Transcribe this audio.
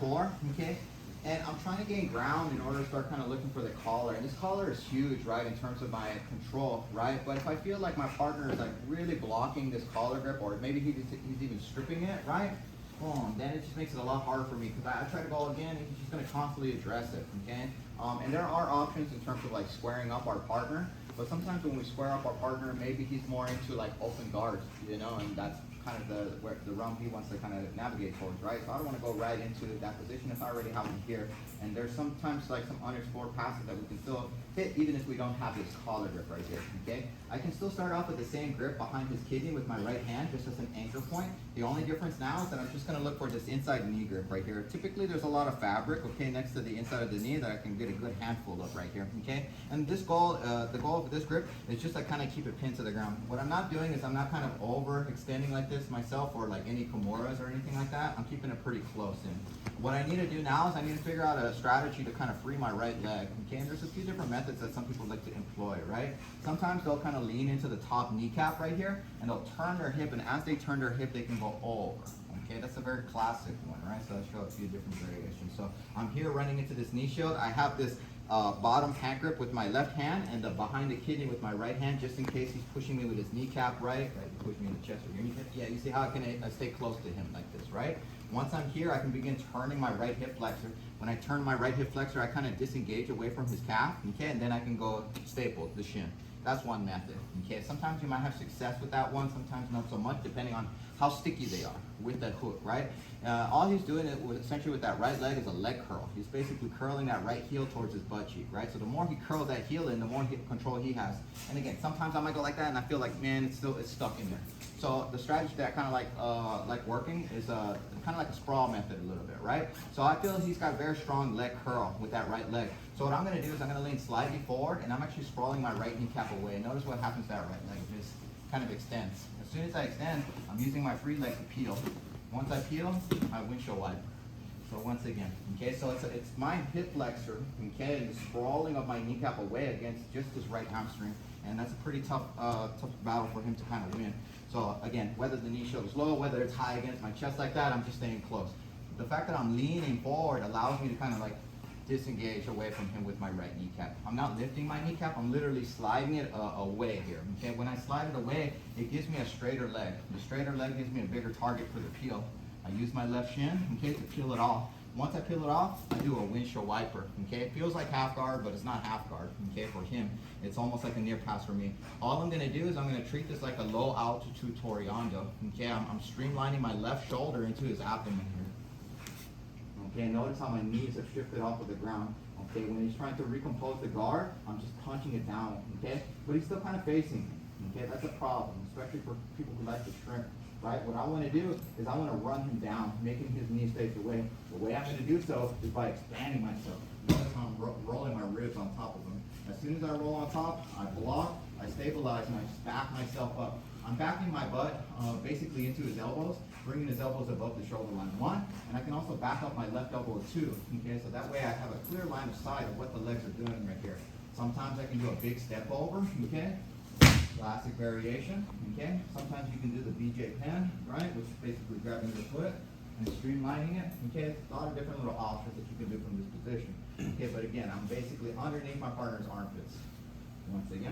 core, okay? And I'm trying to gain ground in order to start kind of looking for the collar. And this collar is huge, right, in terms of my control, right? But if I feel like my partner is like really blocking this collar grip, or maybe he's even stripping it, right? Boom, then it just makes it a lot harder for me because I try to go again and he's just gonna constantly address it, okay? And there are options in terms of like squaring up our partner, but sometimes when we square up our partner, maybe he's more into like open guards, you know, and that's kind of the realm he wants to kind of navigate towards, right? So I don't want to go right into that position if I already have him here. And there's sometimes like some unexplored passes that we can still hit even if we don't have this collar grip right here, okay? I can still start off with the same grip behind his kidney with my right hand just as an anchor point. The only difference now is that I'm just going to look for this inside knee grip right here. Typically there's a lot of fabric, okay, next to the inside of the knee that I can get a good handful of right here, okay? And this goal, the goal of this grip is just to kind of keep it pinned to the ground. What I'm not doing is I'm not kind of overextending like this myself or like any Kimuras or anything like that. I'm keeping it pretty close in. What I need to do now is I need to figure out a strategy to kind of free my right leg, okay? And there's a few different methods that some people like to employ, right? Sometimes they'll kind of lean into the top kneecap right here and they'll turn their hip, and as they turn their hip, they can go over. Okay, that's a very classic one, right? So I'll show a few different variations. So I'm here running into this knee shield. I have this bottom hand grip with my left hand and the behind the kidney with my right hand, just in case he's pushing me with his kneecap, right? He's pushing me in the chest or your kneecap. Yeah, you see how I can stay close to him like this, right? Once I'm here, I can begin turning my right hip flexor. When I turn my right hip flexor, I kind of disengage away from his calf, okay? And then I can go staple the shin. That's one method, okay? Sometimes you might have success with that one, sometimes not so much, depending on how sticky they are with that hook, right? All he's doing essentially with that right leg is a leg curl. He's basically curling that right heel towards his butt cheek, right? So the more he curls that heel in, the more control he has. And again, sometimes I might go like that and I feel like, man, it's stuck in there. So the strategy that I kind of like working is kind of like a sprawl method a little bit, right? So I feel he's got a very strong leg curl with that right leg. So what I'm going to do is I'm going to lean slightly forward and I'm actually sprawling my right kneecap away. Notice what happens to that right leg. It just kind of extends. As soon as I extend, I'm using my free leg to peel. Once I peel, I windshield wiper. So once again, okay, so it's my hip flexor, okay, and the sprawling of my kneecap away against just his right hamstring. And that's a pretty tough battle for him to kind of win. So again, whether the knee shield is low, whether it's high against my chest like that, I'm just staying close. The fact that I'm leaning forward allows me to kind of like disengage away from him with my right kneecap. I'm not lifting my kneecap, I'm literally sliding it away here. Okay, when I slide it away, it gives me a straighter leg. The straighter leg gives me a bigger target for the peel. I use my left shin, okay, to peel it off. Once I peel it off, I do a windshield wiper, okay? It feels like half guard, but it's not half guard, okay, for him. It's almost like a near pass for me. All I'm gonna do is I'm gonna treat this like a low altitude Toriando, okay? I'm streamlining my left shoulder into his abdomen here. Okay, notice how my knees have shifted off of the ground. Okay, when he's trying to recompose the guard, I'm just punching it down, okay? But he's still kind of facing me, okay? That's a problem, especially for people who like to shrimp. Right? What I want to do is I want to run him down, making his knees face away. The way I'm going to do so is by expanding myself. Notice how I'm rolling my ribs on top of him. As soon as I roll on top, I block, I stabilize, and I just back myself up. I'm backing my butt basically into his elbows, bringing his elbows above the shoulder line. One, and I can also back up my left elbow two. Okay, so that way I have a clear line of sight of what the legs are doing right here. Sometimes I can do a big step over, okay? Classic variation, okay? Sometimes you can do the BJ pen, right? Which is basically grabbing your foot and streamlining it, okay? A lot of different little options that you can do from this position. Okay, but again, I'm basically underneath my partner's armpits. Once again.